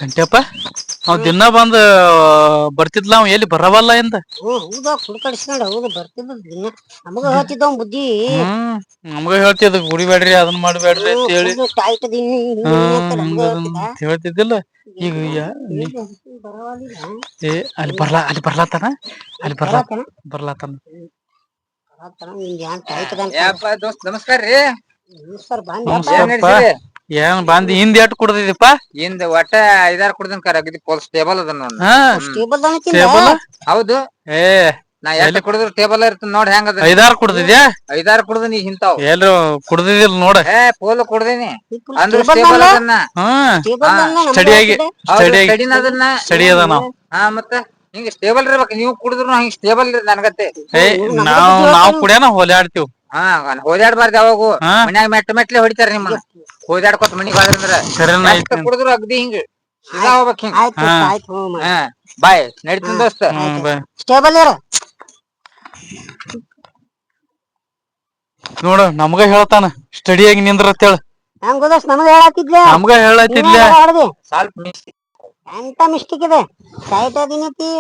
ಗಂಟ್ಯಪ್ಪ ಅವ್ ದಿನ ಬಂದ್ ಬರ್ತಿದ್ಲ ಅವ್ ಎಲ್ಲಿ ಬರವಲ್ಲ ಎಂದ. ಹೌದಾ ಹುಡ್ಕಡಿಸ್ಕೊಂಡ್ ಹೌದು ಬರ್ತಿದ್ದ ದಿನ ನಮಗ ಹೇಳ್ತಿದ್ದವ್ ಬುದ್ಧಿ. ನಮ್ಗ ಹೇಳ್ತಿದ್ ಕುಡಿಬ್ಯಾಡ್ರಿ ಅದನ್ ಮಾಡ್ಬ್ಯಾಡ್ರಿ ಅಂತ ಹೇಳಿ. ಟೈಟ್ ಅದೀನಿ ಹಿಂಗದೀನಿ ಅಂತ ನಮ್ಗ ಹೇಳ್ತಿದ್ದ ಹೇಳ್ತಿದ್ದಿಲ್ಲ ಈಗ ಏ ಅಲ್ಲಿ ಬರ್ಲಾತನ ಅಲ್ಲಿ ಬರ್ಲಾತನ. ಯಪ್ಪ ದೋಸ್ತ್ ನಮಸ್ಕಾರ್ರೀ. ನಮಸ್ಕಾರಪ್ಪ ಏನ್ ಬಂದಿ ಹಿಂದ್ ಎಟ್ ಕುಡ್ದಿದೀಪಾ. ಹಿಂದ್ ಒಟ್ಟ 5-6 ಕುಡ್ದನ್ ಕರ ಸ್ಟೇಬಲ್ ಅದ ನೋಡ್. ಟೇಬಲ್ ಹೌದು ಏ ನಾ ಎಷ್ಟ್ ಕುಡಿದ್ರು ಟೇಬಲ್ ಇರ್ತದ ನೋಡ್ ಹೆಂಗದ. 5-6 ಕುಡ್ದಿದ್ಯಾ 5-6 ಕುಡ್ದನಿ ಹಿಂತಾವ್ ಎಲ್ರು ಕುಡ್ದಿದಿಲ್ ನೋಡ. ಫುಲ್ ಕುಡ್ದೀನಿ ಅಂದ್ರ ಸ್ಟೇಬಲ್ ಅದನ್ನ. ಸ್ಟಡಿನ ಅದನ್ನ ಸ್ಟಡಿ ಅದ ನಾವ್. ಮತ್ತ ಹಿಂಗ ಸ್ಟೇಬಲ್ ಇರ್ಬೇಕ್ ನೀವ್ ಕುಡಿದ್ರು ಹಿಂಗ್ ಸ್ಟೇಬಲ್ ಇರ್ ನನ್ಗತ್ತೆ. ನಾವ್ ಕುಡ್ಯಾನ ಹೋಲ್ಯಾಡ್ತಿವ್. ಹೋದ್ಯಾಡ್ಬಾರ್ದು ಯಾವಾಗೂ ಮನ್ಯಾಗ ಮೆಟ್ಲೆ ಹೊಡಿತಾರ ನಿಮ್ಮನ್ನ. ಹೋದ್ಯಾಡ್ಕೊತ್ ಮನಿಗ್ ಹೋದ್ರಂದ್ರ ಎಷ್ಟ್ ಕುಡಿದ್ರು ಅಗ್ದಿ ಹಿಂಗ ಸೀದಾ ಹೋಗ್ಬೇಕ್ ಹಿಂಗ. ಬಾಯ್ ನಡಿತಿನ್ ದೋಸ್ತ. ಸ್ಟೇಬಲ್ ಇರು. ನೋಡ ನಮ್ಗ ಹೇಳ್ತಾನ ಸ್ಟಡಿಯಾಗಿ ನಿಂದ್ರ ಅಂತೇಳ. ಹೆಂಗ್ ದೋಸ್ತ್ ನಮಗ ಹೇಳಾತಿದ್ಲೆ. ನಮ್ಗ ಹೇಳತಿದ್ಲೆ. ಎಂತ ಮಿಸ್ಟೇಕ್ ಇದೆ ಟೈಟ್ ಅದೀನತಿ.